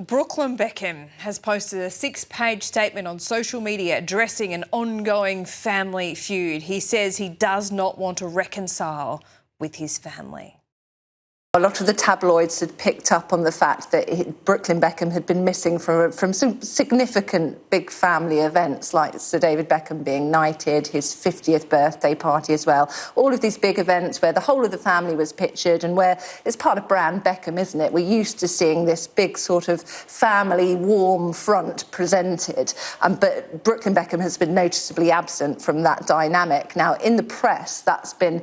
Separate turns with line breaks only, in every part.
Brooklyn Beckham has posted a 6-page statement on social media addressing an ongoing family feud. He says he does not want to reconcile with his family.
A lot of the tabloids had picked up on the fact that Brooklyn Beckham had been missing from some significant big family events, like Sir David Beckham being knighted, his 50th birthday party as well. All of these big events where the whole of the family was pictured and where it's part of brand Beckham, isn't it? We're used to seeing this big sort of family warm front presented. But Brooklyn Beckham has been noticeably absent from that dynamic. Now, in the press, that's been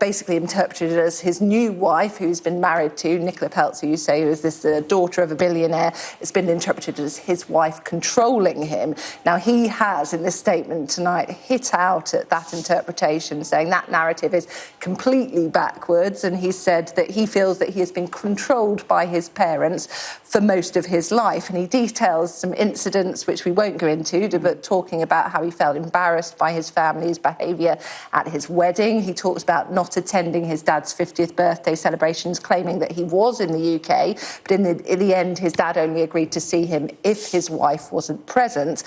basically interpreted as his new wife, who's been married to Nicola Peltz, who you say is this daughter of a billionaire. It's been interpreted as his wife controlling him. Now, he has, in this statement tonight, hit out at that interpretation, saying that narrative is completely backwards, and he said that he feels that he has been controlled by his parents for most of his life. And he details some incidents which we won't go into, but talking about how he felt embarrassed by his family's behaviour at his wedding. He talks about not attending his dad's 50th birthday celebration, claiming that he was in the UK, but in the end, his dad only agreed to see him if his wife wasn't present.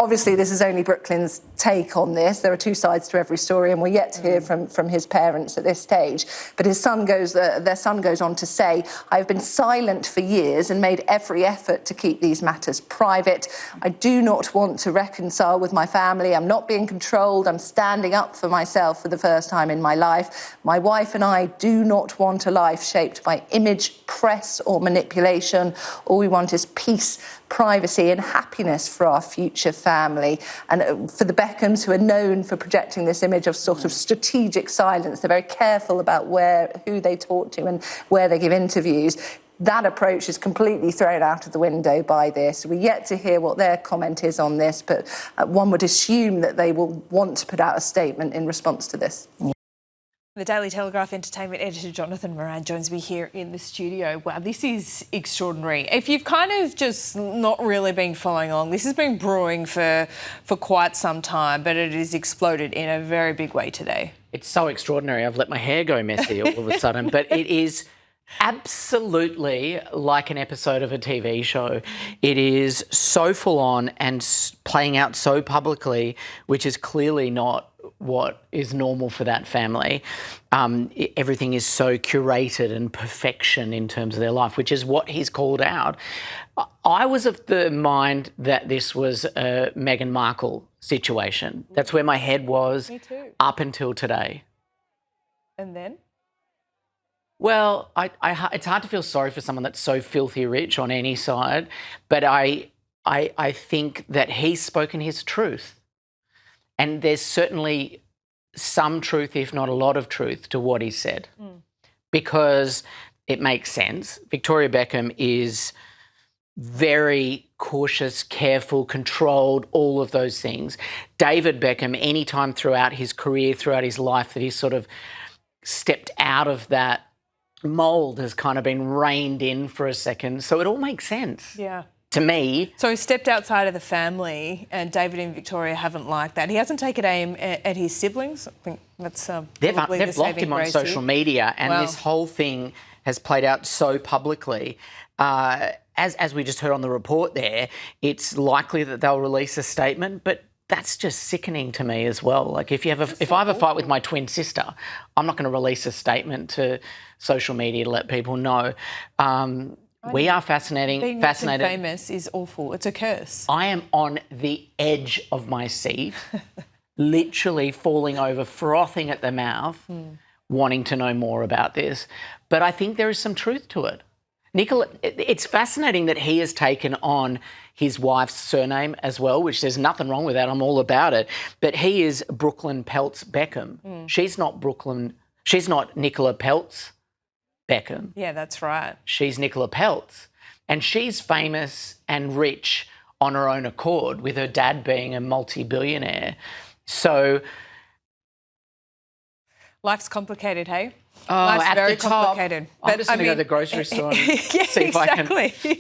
Obviously, this is only Brooklyn's take on this. There are two sides to every story, and we're yet to hear from his parents at this stage. But their son goes on to say, "I've been silent for years and made every effort to keep these matters private. I do not want to reconcile with my family. I'm not being controlled. I'm standing up for myself for the first time in my life. My wife and I do not want a life shaped by image, press, or manipulation. All we want is peace, privacy and happiness for our future family." And for the Beckhams, who are known for projecting this image of sort of strategic silence, they're very careful about who they talk to and where they give interviews. That approach is completely thrown out of the window by this. We're yet to hear what their comment is on this, but one would assume that they will want to put out a statement in response to this.
The Daily Telegraph entertainment editor Jonathon Moran joins me here in the studio. Wow, this is extraordinary. If you've kind of just not really been following along, this has been brewing for quite some time, but it has exploded in a very big way today.
It's so extraordinary. I've let my hair go messy all of a sudden, but it is absolutely like an episode of a TV show. It is so full on and playing out so publicly, which is clearly not what is normal for that family. Everything is so curated and perfection in terms of their life, which is what he's called out. I was of the mind that this was a Meghan Markle situation. That's where my head was.
Me too.
Up until today.
And then?
Well, it's hard to feel sorry for someone that's so filthy rich on any side, but I think that he's spoken his truth. And there's certainly some truth, if not a lot of truth, to what he said. Because it makes sense. Victoria Beckham is very cautious, careful, controlled, all of those things. David Beckham, any time throughout his career, throughout his life that he's sort of stepped out of that mould, has kind of been reined in for a second. So it all makes sense.
Yeah.
To me.
So he stepped outside of the family, and David and Victoria haven't liked that. He hasn't taken aim at his siblings. I think that's
they've
the
blocked him on social media, and
Wow.
this whole thing has played out so publicly. As we just heard on the report there, it's likely that they'll release a statement, but that's just sickening to me as well. Like if I have a fight with my twin sister, I'm not going to release a statement to social media to let people know. We are fascinating.
Being fascinated. Famous is awful. It's a curse.
I am on the edge of my seat, literally falling over, frothing at the mouth, wanting to know more about this. But I think there is some truth to it. Nicola, it's fascinating that he has taken on his wife's surname as well, which there's nothing wrong with that. I'm all about it. But he is Brooklyn Peltz Beckham. She's not Nicola Peltz Beckham.
Yeah, that's right.
She's Nicola Peltz. And she's famous and rich on her own accord, with her dad being a multi-billionaire. So
life's complicated, hey?
Oh,
life's very complicated.
I'm just going to go to the grocery store and
yeah,
see if I can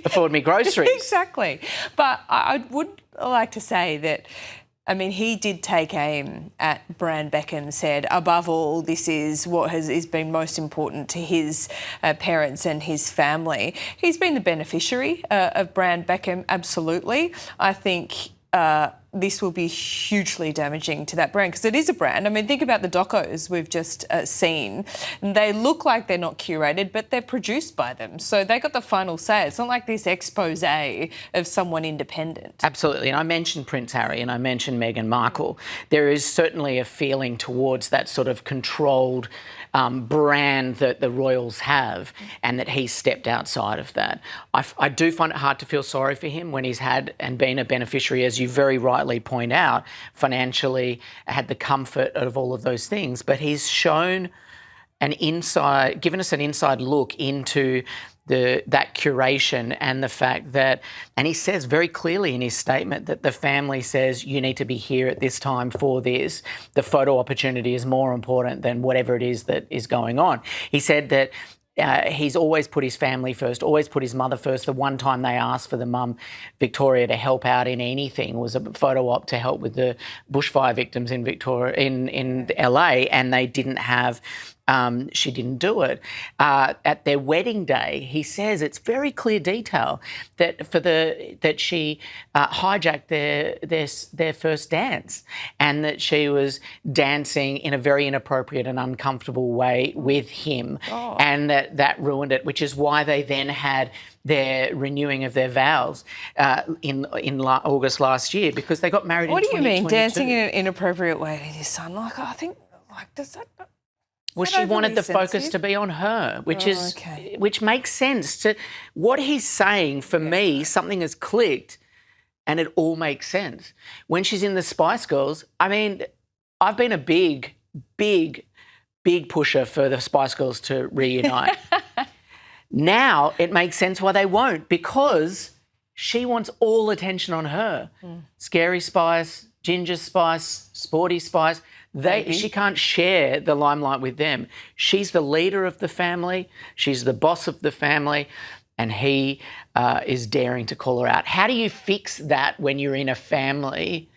afford me groceries.
Exactly. But I would like to say that I mean, he did take aim at Brand Beckham, said, above all, this is what has been most important to his parents and his family. He's been the beneficiary of Brand Beckham, absolutely. I think this will be hugely damaging to that brand because it is a brand. I mean, think about the docos we've just seen. They look like they're not curated, but they're produced by them. So they got the final say. It's not like this expose of someone independent.
Absolutely. And I mentioned Prince Harry and I mentioned Meghan Markle. There is certainly a feeling towards that sort of controlled brand that the royals have, and that he's stepped outside of that. I do find it hard to feel sorry for him when he's had and been a beneficiary, as you very rightly point out, financially, had the comfort of all of those things. But he's shown given us an inside look into that curation and the fact that, and he says very clearly in his statement that the family says you need to be here at this time for this. The photo opportunity is more important than whatever it is that is going on. He said that he's always put his family first, always put his mother first. The one time they asked for the mum, Victoria, to help out in anything was a photo op to help with the bushfire victims in Victoria, in LA, and they didn't have. She didn't do it. At their wedding day, he says it's very clear detail that she hijacked their first dance, and that she was dancing in a very inappropriate and uncomfortable way with him, and that ruined it. Which is why they then had their renewing of their vows in August last year, because they got married.
What
in 2022.
do you mean dancing in an inappropriate way with his son? Like, I think, like, does that?
Well, she wanted the focus to be on her, which makes sense. To what he's saying, for me, something has clicked and it all makes sense. When she's in the Spice Girls, I mean, I've been a big pusher for the Spice Girls to reunite. Now it makes sense why they won't, because she wants all attention on her. Scary Spice, Ginger Spice, Sporty Spice. She can't share the limelight with them. She's the leader of the family. She's the boss of the family, and he is daring to call her out. How do you fix that when you're in a family?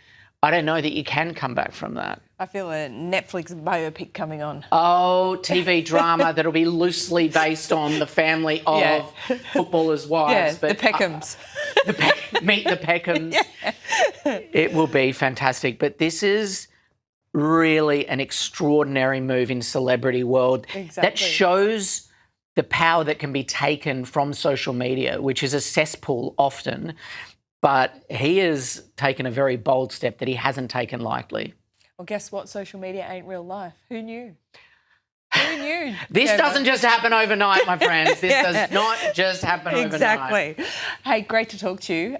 I don't know that you can come back from that.
I feel a Netflix biopic coming on.
Oh, TV drama that'll be loosely based on the family of footballers' wives.
Yeah, the Peckhams.
Meet the Peckhams. Yeah. It will be fantastic. But this is really an extraordinary move in celebrity world that shows the power that can be taken from social media, which is a cesspool often. But he has taken a very bold step that he hasn't taken lightly.
Well, guess what? Social media ain't real life. Who knew? Who knew?
This doesn't just happen overnight, my friends. This does not just happen overnight.
Exactly. Hey, great to talk to you.